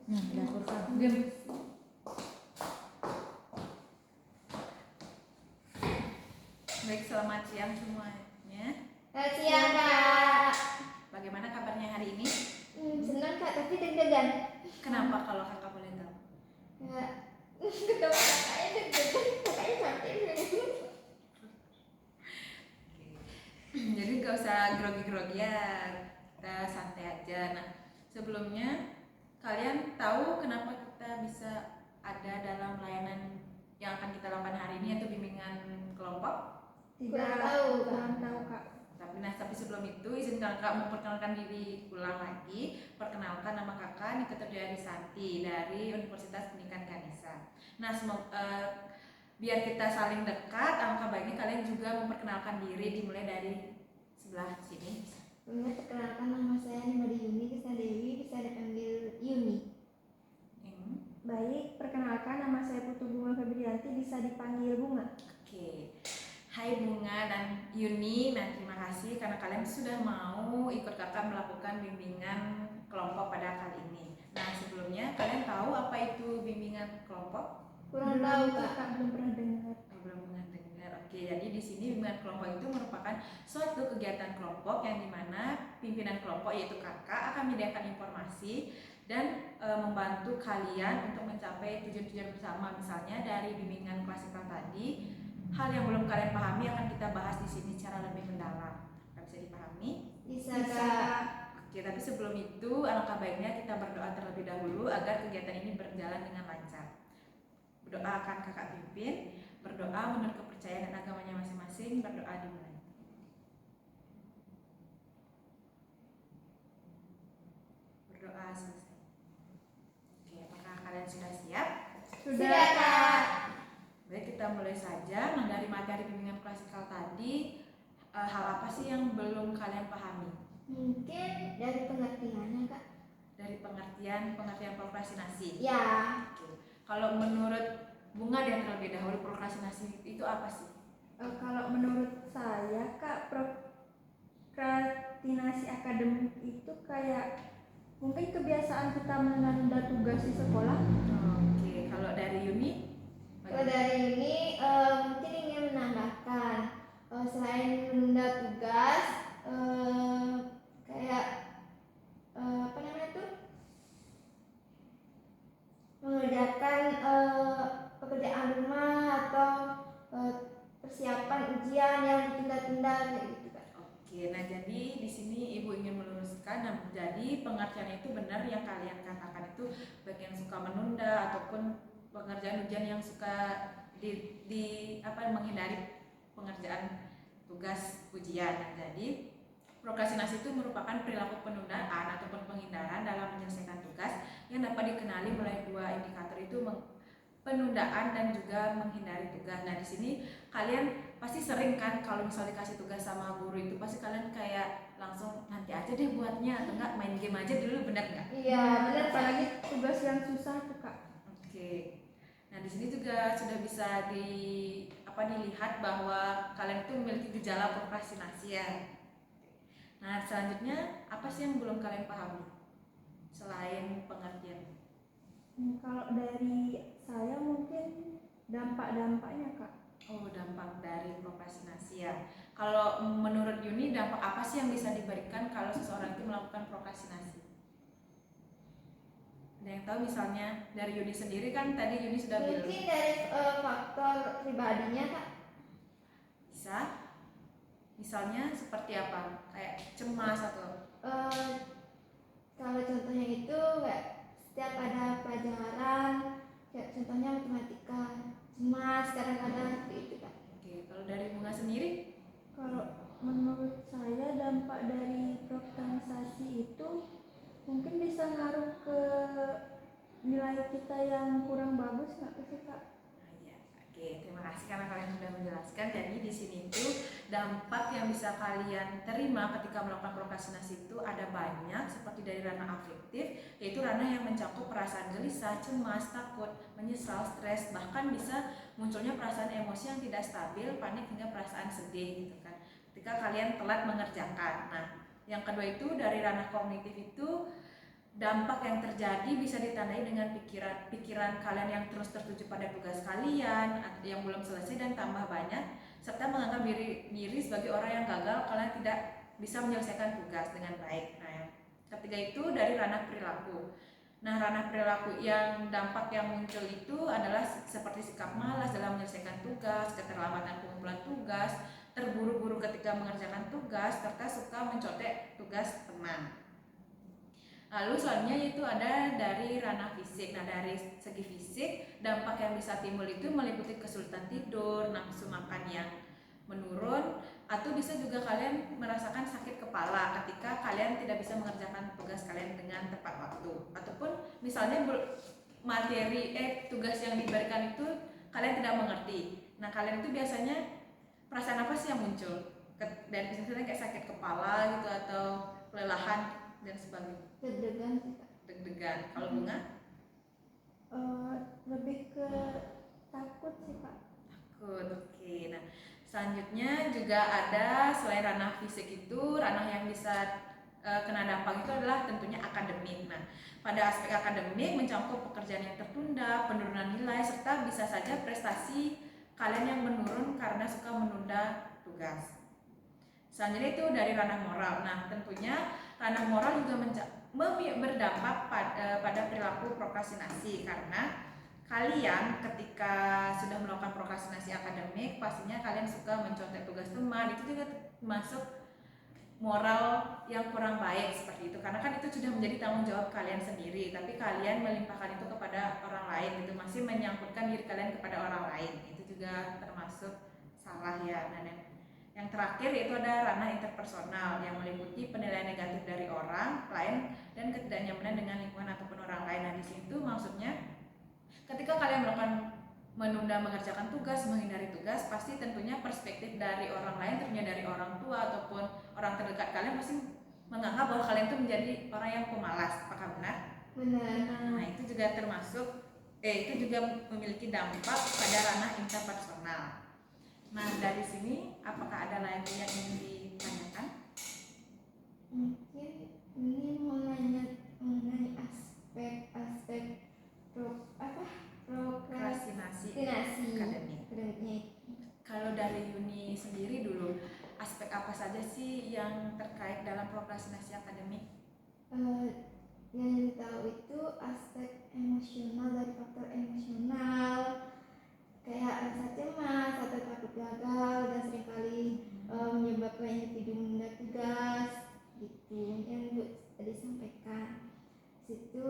Dapur kamu. Diam. Baik, selamat siang semuanya. Selamat siang, Kak. Bagaimana kabarnya hari ini? Senang, Kak, tapi deg-degan. Kenapa kalau kakak boleh tahu? Ketemu kakaknya deg-degan, kakaknya cantik. Jadi gak usah grogi-grogi ya, kita santai aja. Nah, sebelumnya kalian tahu kenapa kita bisa ada dalam layanan yang akan kita lakukan hari ini, yaitu bimbingan kelompok? Kurang tahu, Kak. Tapi sebelum itu izinkan kakak memperkenalkan diri ulang lagi. Perkenalkan, nama kakak Nike Santi dari Universitas Pendidikan Ganesha. Nah, biar kita saling dekat, alangkah baiknya kalian juga memperkenalkan diri, dimulai dari sebelah sini. Perkenalkan, nama saya Nimade Yuni Krisna Dewi, bisa dipanggil Yuni. Baik, perkenalkan nama saya Putu Bunga Febrianti, bisa dipanggil Bunga. Oke. Hai Bunga dan Yuni, nah terima kasih karena kalian sudah mau ikut kakak melakukan bimbingan kelompok pada kali ini. Nah, sebelumnya kalian tahu apa itu bimbingan kelompok? Kurang tahu, Kak. Belum pernah dengar. Belum pernah dengar. Oke, jadi di sini bimbingan kelompok itu merupakan suatu kegiatan kelompok yang dimana pimpinan kelompok yaitu kakak akan menyediakan informasi dan membantu kalian untuk mencapai tujuan-tujuan bersama. Misalnya dari bimbingan klasikal tadi, hal yang belum kalian pahami akan kita bahas di sini secara lebih mendalam. Bisa dipahami? Bisa, Kak. Oke, tapi sebelum itu alangkah baiknya kita berdoa terlebih dahulu agar kegiatan ini berjalan dengan lancar. Berdoa akan kakak pimpin, berdoa menurut kepercayaan dan agamanya masing-masing, berdoa dimulai. Berdoa selesai. Oke, apakah kalian sudah siap? Sudah, Kak. Baik, kita mulai saja. Nah, dari materi bimbingan klasikal tadi, hal apa sih yang belum kalian pahami? Mungkin dari pengertiannya, Kak. Dari pengertian prokrastinasi. Ya. Oke. Kalau menurut Bunga dan terlebih dahulu, prokrastinasi itu apa sih? Kalau menurut saya, Kak, prokrastinasi akademik itu kayak mungkin kebiasaan kita menunda tugas di sekolah. Oke, kalau dari Yuni? Kalau dari ini mungkin ingin menambahkan selain menunda tugas kayak apa namanya tuh mengerjakan pekerjaan rumah atau persiapan ujian yang ditunda-tunda kayak gitu, Kak. Oke, nah jadi di sini Ibu ingin meluruskan. Nah, jadi pengertian itu benar yang kalian katakan itu baik yang suka menunda ataupun pengerjaan ujian yang suka menghindari pengerjaan tugas ujian. Nah, jadi prokrastinasi itu merupakan perilaku penundaan ataupun penghindaran dalam menyelesaikan tugas yang dapat dikenali melalui dua indikator itu, penundaan dan juga menghindari tugas. Nah, di sini kalian pasti sering kan kalau misalnya dikasih tugas sama guru itu pasti kalian kayak langsung nanti aja deh buatnya atau enggak main game aja dulu, benar nggak? Iya, benar. Apalagi tugas yang susah tuh, Kak. Oke. Nah, di sini juga sudah bisa dilihat bahwa kalian itu memiliki gejala prokrastinasi ya. Nah, selanjutnya apa sih yang belum kalian pahami selain pengertian? Kalau dari saya mungkin dampak-dampaknya, Kak. Oh, dampak dari prokrastinasi ya. Kalau menurut Yuni, dampak apa sih yang bisa diberikan kalau seseorang itu melakukan prokrastinasi? Ada yang tahu? Misalnya dari Yuni sendiri kan tadi Yuni sudah bilang. Mungkin dari faktor pribadinya, Kak. Bisa. Misalnya seperti apa? Kayak cemas atau? Kalau contohnya itu kayak setiap ada pelajaran, kayak contohnya matematika, cemas kadang-kadang seperti itu, Kak. Oke, kalau dari Bunga sendiri? Kalau menurut saya dampak dari prokrastinasi itu mungkin bisa ngaruh ke nilai kita yang kurang bagus, nggak sih, Kak? Oke, terima kasih karena kalian sudah menjelaskan. Jadi di sini itu dampak yang bisa kalian terima ketika melakukan prokrastinasi itu ada banyak, seperti dari ranah afektif, yaitu ranah yang mencakup perasaan gelisah, cemas, takut, menyesal, stres, bahkan bisa munculnya perasaan emosi yang tidak stabil, panik hingga perasaan sedih gitu kan. Ketika kalian telat mengerjakan. Nah, yang kedua itu dari ranah kognitif itu dampak yang terjadi bisa ditandai dengan pikiran kalian yang terus tertuju pada tugas kalian yang belum selesai dan tambah banyak, serta menganggap diri sebagai orang yang gagal kalian tidak bisa menyelesaikan tugas dengan baik. Nah, yang ketiga itu dari ranah perilaku. Nah, ranah perilaku yang dampak yang muncul itu adalah seperti sikap malas dalam menyelesaikan tugas, keterlambatan pengumpulan tugas, terburu-buru ketika mengerjakan tugas, serta suka mencontek tugas teman. Lalu selanjutnya itu ada dari ranah fisik. Nah, dari segi fisik, dampak yang bisa timbul itu meliputi kesulitan tidur, nafsu makan yang menurun, atau bisa juga kalian merasakan sakit kepala ketika kalian tidak bisa mengerjakan tugas kalian dengan tepat waktu. Ataupun misalnya materi tugas yang diberikan itu kalian tidak mengerti. Nah, kalian itu biasanya perasaan apa sih yang muncul? Dan misalnya kayak sakit kepala gitu atau kelelahan dan sebagainya. Deg-degan sih Kak. Deg-degan. Kalau Bunga? Lebih ke takut sih Kak. Takut. Oke. Nah, selanjutnya juga ada selain ranah fisik itu, ranah yang bisa kena dampak itu adalah tentunya akademik. Nah, pada aspek akademik mencakup pekerjaan yang tertunda, penurunan nilai, serta bisa saja prestasi kalian yang menurun karena suka menunda tugas. Selanjutnya itu dari ranah moral. Nah, tentunya ranah moral juga berdampak pada perilaku prokrastinasi, karena kalian ketika sudah melakukan prokrastinasi akademik pastinya kalian suka mencontek tugas teman. Itu juga masuk moral yang kurang baik seperti itu, karena kan itu sudah menjadi tanggung jawab kalian sendiri, tapi kalian melimpahkan itu kepada orang lain, itu masih menyangkutkan diri kalian kepada orang lain, itu juga termasuk salah ya. Nah, yang terakhir yaitu ada ranah interpersonal yang meliputi penilaian negatif dari orang lain dan ketidaknyamanan dengan lingkungan ataupun orang lain. Nah, di situ maksudnya ketika kalian melakukan menunda mengerjakan tugas, menghindari tugas, pasti tentunya perspektif dari orang lain, tentunya dari orang tua ataupun orang terdekat kalian pasti menganggap bahwa kalian itu menjadi orang yang pemalas. Apakah benar? Benar. Nah, itu juga termasuk itu juga memiliki dampak pada ranah interpersonal. Nah, dari sini apakah ada lagi yang ingin ditanyakan? Mungkin ini mau nanya mengenai aspek-aspek Prokrastinasi akademiknya. Kalau dari Yuni sendiri dulu, aspek apa saja sih yang terkait dalam prokrastinasi akademik? Yang tahu itu aspek emosional, dari faktor emosional kayak rasa cemas atau takut gagal dan seringkali menyebabkan individu menunda tugas gitu yang tadi sampaikan. Situ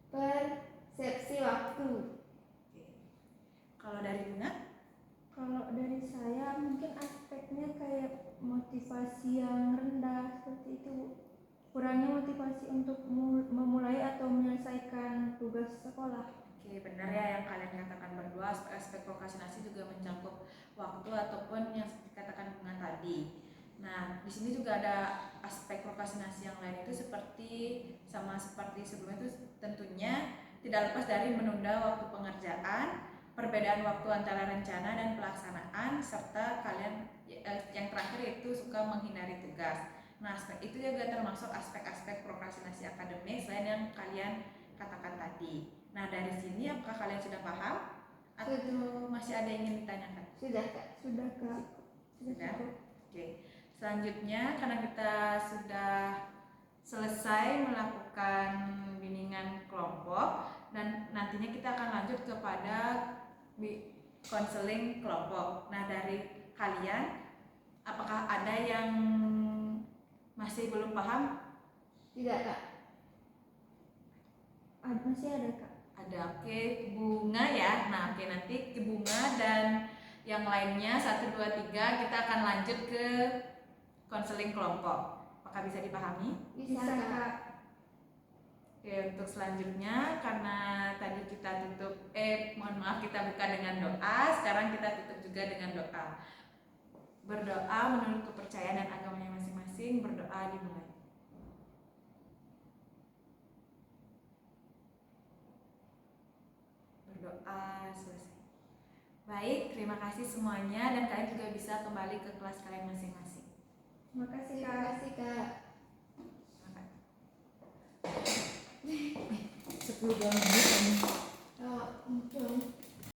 persepsi waktu. Kalau dari Bunga? Kalau dari saya mungkin aspeknya kayak motivasi yang rendah seperti itu, kurangnya motivasi untuk memulai atau menyelesaikan tugas sekolah. Oke, benar ya yang kalian katakan berdua, aspek prokrastinasi juga mencakup waktu ataupun yang dikatakan Bunga tadi. Nah, di sini juga ada aspek prokrastinasi yang lain itu seperti sebelumnya itu tentunya tidak lepas dari menunda waktu pengerjaan, perbedaan waktu antara rencana dan pelaksanaan, serta kalian yang terakhir itu suka menghindari tugas. Nah, aspek itu juga termasuk aspek-aspek prokrastinasi akademik selain yang kalian katakan tadi. Nah, dari sini apakah kalian sudah paham atau masih ada yang ingin ditanyakan? Sudah Kak. Sudah Kak. Sudah. Oke. Selanjutnya karena kita sudah selesai melakukan bimbingan kelompok dan nantinya kita akan lanjut kepada konseling kelompok. Nah, dari kalian apakah ada yang masih belum paham? Tidak Kak. Masih ada Kak. Ada. Oke, Bunga ya. Nah, oke, nanti ke Bunga dan yang lainnya 1, 2, 3 kita akan lanjut ke konseling kelompok. Apakah bisa dipahami? Bisa Kak. Oke, untuk selanjutnya karena tadi kita tutup kita buka dengan doa, sekarang kita tutup juga dengan doa. Berdoa menurut kepercayaan dan agamanya masing-masing, berdoa dimulai. Berdoa selesai. Baik, terima kasih semuanya dan kalian juga bisa kembali ke kelas kalian masing-masing. Makasih Terima Kak. kasih Kak. 10 menit.